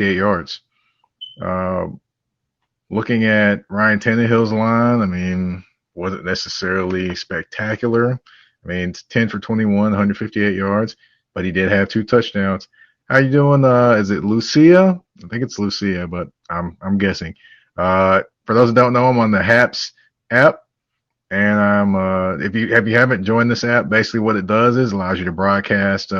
yards. Uh, Looking at Ryan Tannehill's line, I mean, wasn't necessarily spectacular. I mean, it's 10 for 21, 158 yards, but he did have 2 touchdowns. How you doing? Is it Lucia? I think it's Lucia, but I'm guessing. For those that don't know, I'm on the Haps app, and if you haven't joined this app, basically what it does is allows you to broadcast.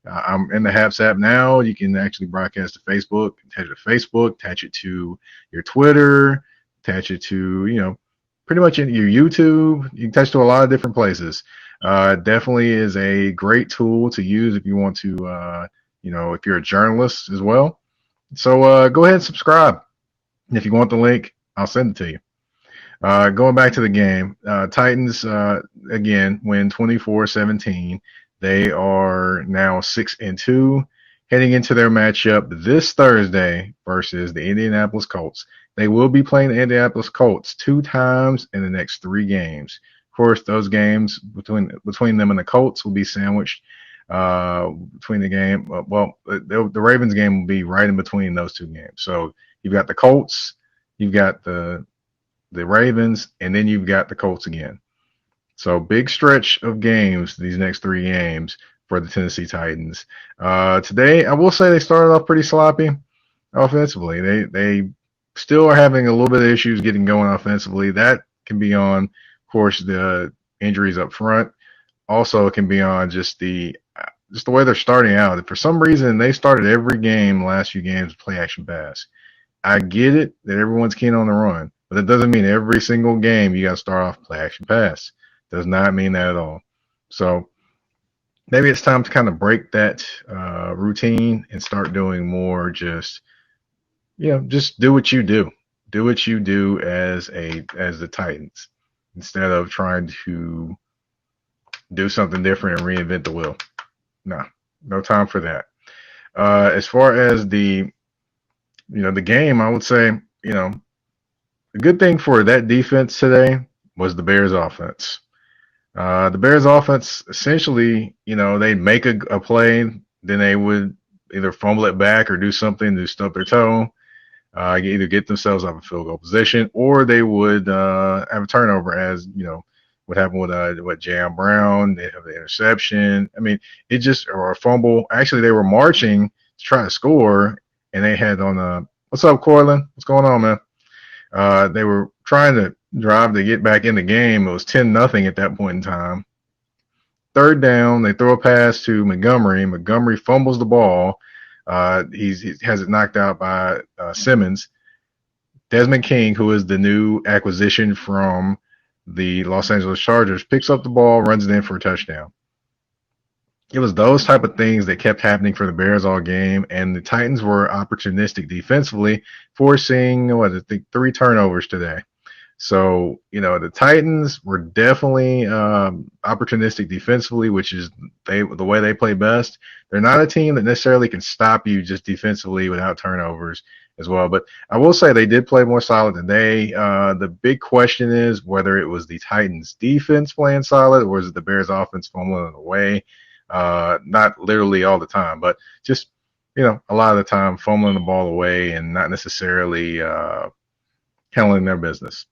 I'm in the Haps app now. You can actually broadcast to Facebook, attach it to Facebook, attach it to your Twitter, attach it to pretty much in your YouTube. You can attach to a lot of different places. Definitely is a great tool to use if you want to, if you're a journalist as well. So go ahead and subscribe. If you want the link, I'll send it to you. Going back to the game, Titans again win 24-17. They are now 6-2, heading into their matchup this Thursday versus the Indianapolis Colts. They will be playing the Indianapolis Colts 2 times in the next 3 games. Of course, those games between them and the Colts will be sandwiched between the game. The Ravens game will be right in between those 2 games. So you've got the Colts, you've got the Ravens, and then you've got the Colts again. So big stretch of games, these next 3 games for the Tennessee Titans. Today, I will say they started off pretty sloppy offensively. They still are having a little bit of issues getting going offensively. That can be on, of course, the injuries up front. Also, it can be on just the way they're starting out. For some reason, they started every game, the last few games, with play action pass. I get it that everyone's keen on the run, but it doesn't mean every single game you got to start off play action pass. Does not mean that at all. So maybe it's time to kind of break that routine and start doing more just do what you do. Do what you do as the Titans instead of trying to do something different and reinvent the wheel. No time for that. As far as the game, I would say, the good thing for that defense today was the Bears offense. The Bears offense, essentially, they'd make a play, then they would either fumble it back or do something to stub their toe, either get themselves out of a field goal position, or they would have a turnover, as what happened with J.M. Brown. They have the interception. I mean, or a fumble. Actually, they were marching to try to score, and they had on what's up, Cortland? What's going on, man? They were trying to drive to get back in the game. It was 10-0 at that point in time. 3rd down, they throw a pass to Montgomery. Montgomery fumbles the ball. He has it knocked out by Simmons. Desmond King, who is the new acquisition from the Los Angeles Chargers, picks up the ball, runs it in for a touchdown. It was those type of things that kept happening for the Bears all game, and the Titans were opportunistic defensively, forcing 3 turnovers today. So, the Titans were definitely opportunistic defensively, which is the way they play best. They're not a team that necessarily can stop you just defensively without turnovers as well. But I will say they did play more solid today. The big question is whether it was the Titans defense playing solid or was it the Bears offense fumbling it away. Not literally all the time, but just, a lot of the time fumbling the ball away and not necessarily handling their business.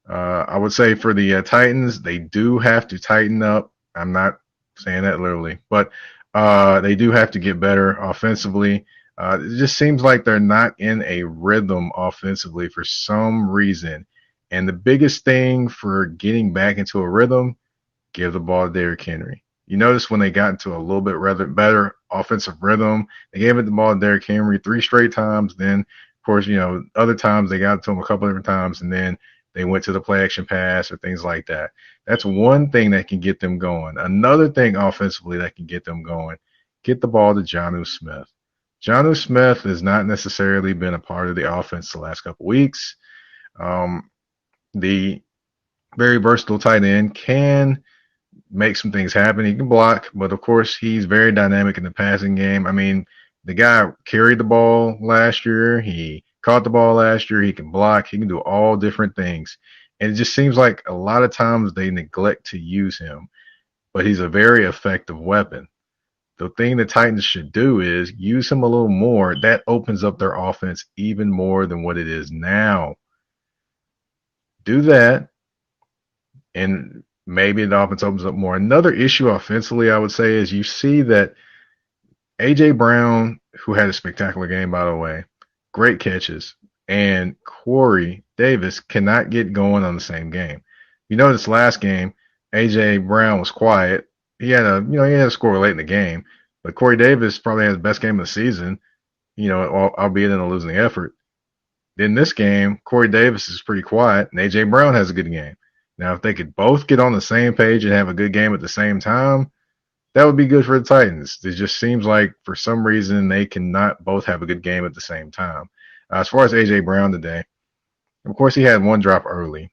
I would say for the Titans, they do have to tighten up. I'm not saying that literally, but they do have to get better offensively. It just seems like they're not in a rhythm offensively for some reason. And the biggest thing for getting back into a rhythm, give the ball to Derrick Henry. You notice when they got into a little bit rather better offensive rhythm, they gave it the ball to Derrick Henry 3 straight times. Then, of course, other times they got it to him a couple different times, and then they went to the play action pass or things like that. That's one thing that can get them going. Another thing offensively that can get them going, get the ball to Jonnu Smith. Jonnu Smith has not necessarily been a part of the offense the last couple weeks. The very versatile tight end can make some things happen. He can block, but of course he's very dynamic in the passing game. I mean, the guy carried the ball last year. He caught the ball last year. He can block. He can do all different things. And it just seems like a lot of times they neglect to use him, but he's a very effective weapon. the thing the Titans should do is use him a little more. That opens up their offense even more than what it is now. Do that, and maybe the offense opens up more. Another issue offensively, I would say, is you see that A.J. Brown, who had a spectacular game, by the way, great catches, and Corey Davis cannot get going on the same game. You know, this last game, A.J. Brown was quiet. He had a score late in the game, but Corey Davis probably had the best game of the season, albeit in a losing effort. In this game, Corey Davis is pretty quiet, and A.J. Brown has a good game. Now, if they could both get on the same page and have a good game at the same time, that would be good for the Titans. It just seems like for some reason they cannot both have a good game at the same time. As far as A.J. Brown today, of course, he had one drop early,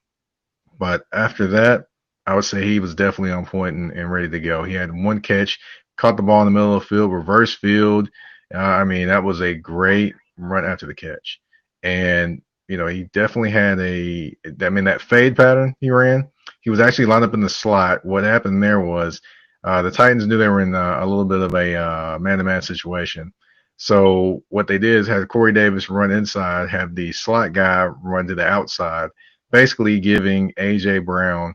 but after that, I would say he was definitely on point and ready to go. He had one catch, caught the ball in the middle of the field, reverse field. That was a great run after the catch. And, he definitely had that fade pattern he ran, he was actually lined up in the slot. What happened there was the Titans knew they were in a little bit of a man-to-man situation. So what they did is have Corey Davis run inside, have the slot guy run to the outside, basically giving A.J. Brown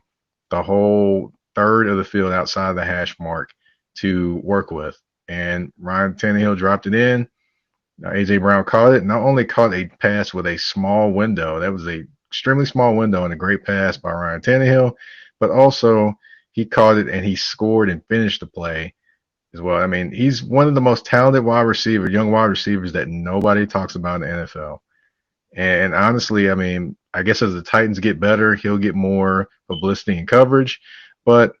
the whole third of the field outside the hash mark to work with. And Ryan Tannehill dropped it in. A.J. Brown caught it. Not only caught a pass with a small window, that was a extremely small window and a great pass by Ryan Tannehill, but also he caught it and he scored and finished the play as well. He's one of the most talented young wide receivers that nobody talks about in the NFL. And honestly, I guess as the Titans get better, he'll get more publicity and coverage, but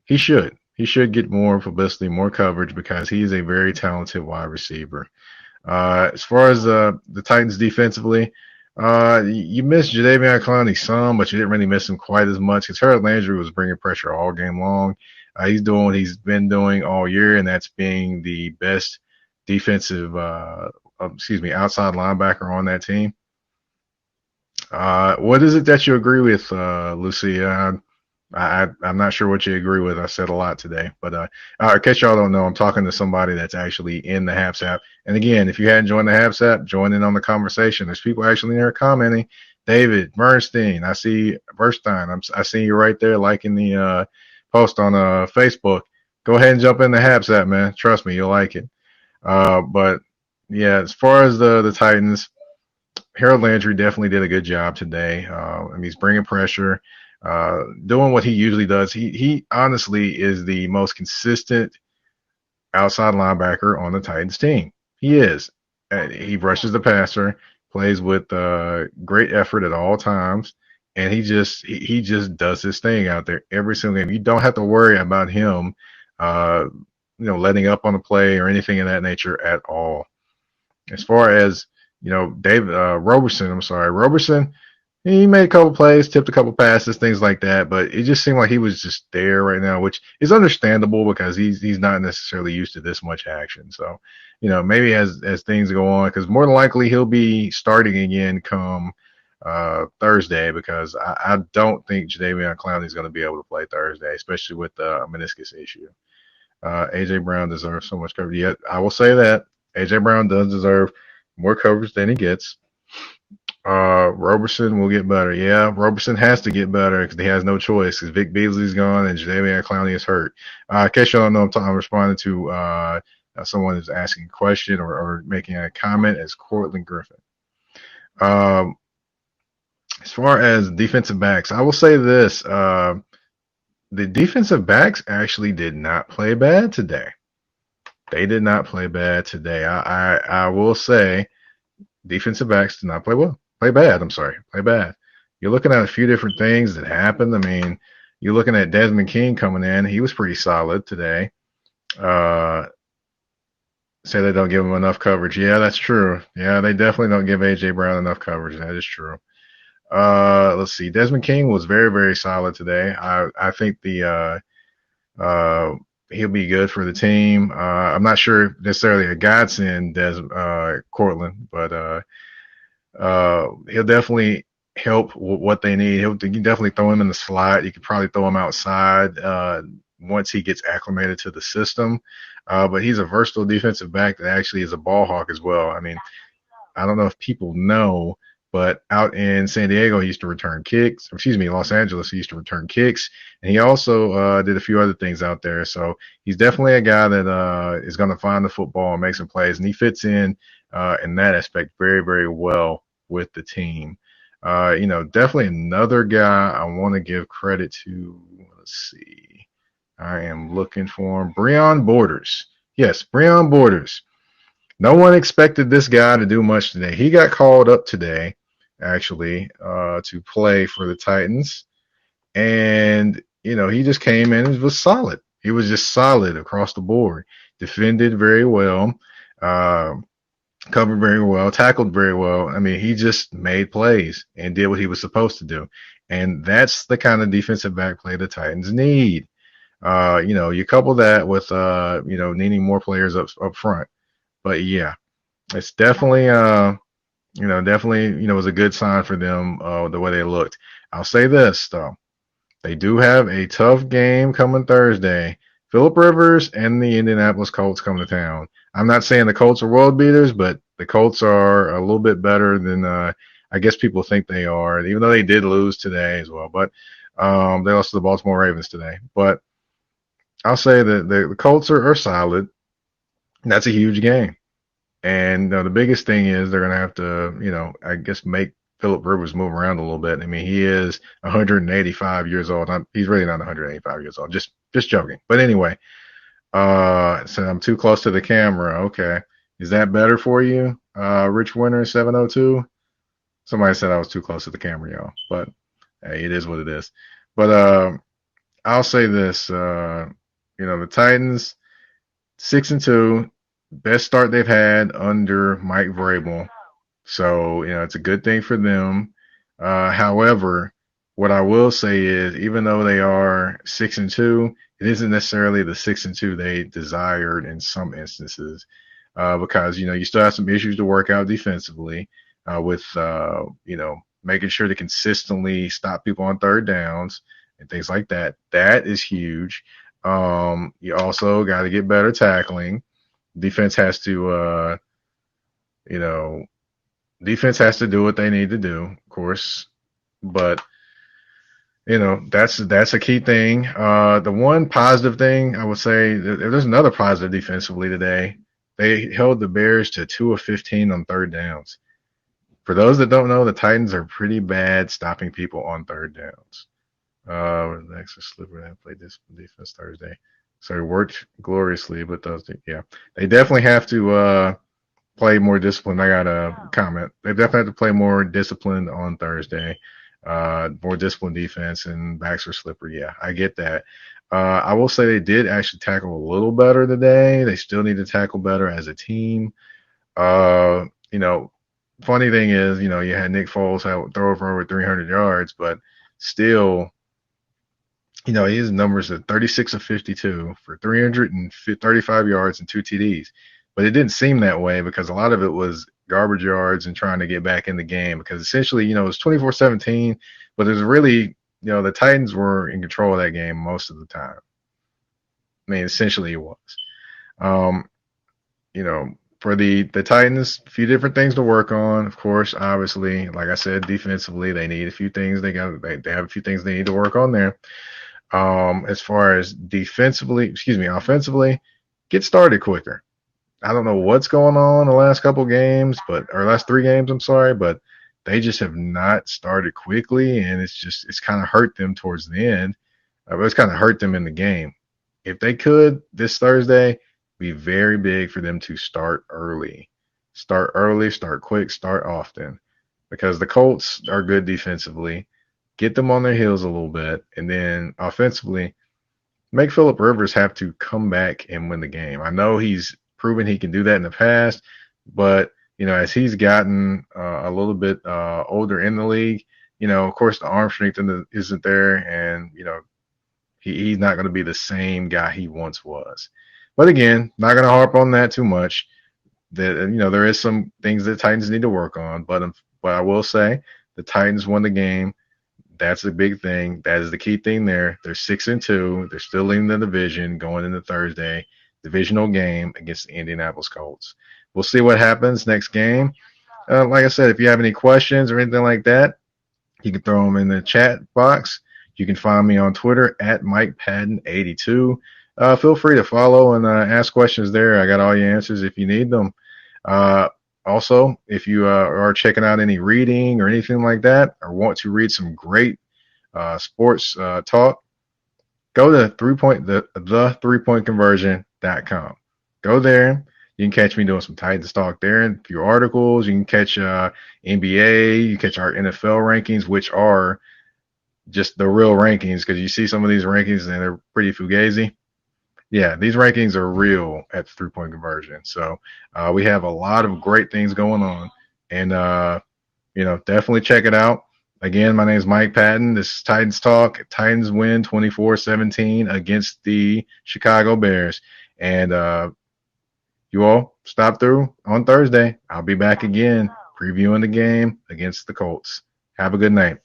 he should. He should get more publicity, more coverage because he's a very talented wide receiver. As far as the Titans defensively, you missed Jadeveon Clowney some, but you didn't really miss him quite as much because Harold Landry was bringing pressure all game long. He's doing what he's been doing all year, and that's being the best defensive, outside linebacker on that team. What is it that you agree with, Lucia? I'm not sure what you agree with. I said a lot today, but in case y'all don't know, I'm talking to somebody that's actually in the Haps app. And again, if you hadn't joined the Haps app, join in on the conversation. There's people actually in there commenting. David Bernstein, I see Bernstein. I see you right there liking the post on Facebook. Go ahead and jump in the Haps app, man. Trust me, you'll like it. But yeah, as far as the Titans, Harold Landry definitely did a good job today. He's bringing pressure. Doing what he usually does. He honestly is the most consistent outside linebacker on the Titans team. He is. He rushes the passer, plays with great effort at all times, and he just does his thing out there every single game. You don't have to worry about him, letting up on the play or anything of that nature at all. As far as Roberson. He made a couple plays, tipped a couple passes, things like that, but it just seemed like he was just there right now, which is understandable because he's not necessarily used to this much action. So, maybe as things go on, because more than likely he'll be starting again come Thursday, because I don't think Jadeveon Clowney is going to be able to play Thursday, especially with the meniscus issue. A.J. Brown deserves so much coverage. Yet I will say that A.J. Brown does deserve more coverage than he gets. Roberson will get better. Yeah, Roberson has to get better because he has no choice because Vic Beasley's gone and Jadeveon Clowney is hurt. In case you don't know, I'm responding to someone who's asking a question or making a comment as Cortland Griffin. As far as defensive backs, I will say this. The defensive backs actually did not play bad today. They did not play bad today. I will say defensive backs did not play well. Play bad. You're looking at a few different things that happened. You're looking at Desmond King coming in. He was pretty solid today. Say they don't give him enough coverage. Yeah, that's true. Yeah, they definitely don't give A.J. Brown enough coverage. That is true. Let's see. Desmond King was very, very solid today. I think he'll be good for the team. I'm not sure necessarily a godsend, Cortland, but he'll definitely help what they need. You can definitely throw him in the slot. You could probably throw him outside. once he gets acclimated to the system. But he's a versatile defensive back that actually is a ball hawk as well. I mean, I don't know if people know, but out in San Diego, he used to return kicks. Excuse me, Los Angeles, he used to return kicks, and he also did a few other things out there. So he's definitely a guy that is going to find the football and make some plays, and he fits in that aspect very, very well with the team. Definitely another guy I want to give credit to. Let's see. I am looking for him. Breon Borders. Yes, Breon Borders. No one expected this guy to do much today. He got called up today, actually, to play for the Titans. And, he just came in and was solid. He was just solid across the board. Defended very well, uh, covered very well, tackled very well. I mean, he just made plays and did what he was supposed to do. And that's the kind of defensive back play the Titans need. You couple that with, needing more players up front. But yeah, it's definitely was a good sign for them, the way they looked. I'll say this though. They do have a tough game coming Thursday. Philip Rivers and the Indianapolis Colts come to town. I'm not saying the Colts are world beaters, but the Colts are a little bit better than I guess people think they are, even though they did lose today as well. But they lost to the Baltimore Ravens today. But I'll say that the Colts are solid. That's a huge game. And the biggest thing is they're going to have to, I guess make Philip Rivers move around a little bit. I mean, he is 185 years old. He's really not 185 years old. Just joking. But anyway, so I'm too close to the camera. Okay. Is that better for you? Rich Winter 702. Somebody said I was too close to the camera, y'all. But hey, it is what it is. But I'll say this, the Titans 6-2. Best start they've had under Mike Vrabel. So, it's a good thing for them. However, what I will say is, even though they are 6-2, it isn't necessarily the 6-2 they desired in some instances, because, you still have some issues to work out defensively, with, making sure to consistently stop people on third downs and things like that. That is huge. You also got to get better tackling. Defense has to, defense has to do what they need to do, of course. But, that's a key thing. The one positive thing I would say, there's another positive defensively today. They held the Bears to 2 of 15 on third downs. For those that don't know, the Titans are pretty bad stopping people on third downs. The extra slipper that played this defense Thursday. So it worked gloriously, but they definitely have to play more disciplined. I got a comment. They definitely have to play more disciplined on Thursday. More disciplined defense, and backs are slippery. Yeah, I get that. I will say they did actually tackle a little better today. They still need to tackle better as a team. Funny thing is, you had Nick Foles throw for over 300 yards, but still, his numbers are 36 of 52 for 335 yards and 2 TDs. But it didn't seem that way because a lot of it was garbage yards and trying to get back in the game, because essentially, it was 24-17, but it was really, the Titans were in control of that game most of the time. I mean, essentially it was. For the Titans, a few different things to work on. Of course, obviously, like I said, defensively, they need a few things. They have a few things they need to work on there. As far as offensively, get started quicker. I don't know what's going on the last couple games, or last 3 games, I'm sorry, but they just have not started quickly, and it's kind of hurt them towards the end. It's kind of hurt them in the game. If they could this Thursday, be very big for them to start early. Start early, start quick, start often, because the Colts are good defensively. Get them on their heels a little bit, and then offensively, make Philip Rivers have to come back and win the game. I know he's proven he can do that in the past, but as he's gotten a little bit older in the league, of course the arm strength isn't there, and he's not going to be the same guy he once was. But again, not going to harp on that too much. That there is some things that Titans need to work on, but I will say the Titans won the game. That's a big thing. That is the key thing there. They're 6-2. They're still leading the division going into Thursday. Divisional game against the Indianapolis Colts. We'll see what happens next game. Like I said, if you have any questions or anything like that, you can throw them in the chat box. You can find me on Twitter at MikePadden82. Feel free to follow and ask questions there. I got all your answers if you need them. Uh, Also, if you are checking out any reading or anything like that, or want to read some great sports talk, go to the 3point conversion.com. Go there. You can catch me doing some Titans talk there and a few articles. You can catch NBA. You can catch our NFL rankings, which are just the real rankings, because you see some of these rankings and they're pretty fugazi. Yeah, these rankings are real at the 3-point conversion. So we have a lot of great things going on, and definitely check it out. Again, my name is Mike Patton. This is Titans Talk. Titans win 24-17 against the Chicago Bears. And you all stop through on Thursday. I'll be back again previewing the game against the Colts. Have a good night.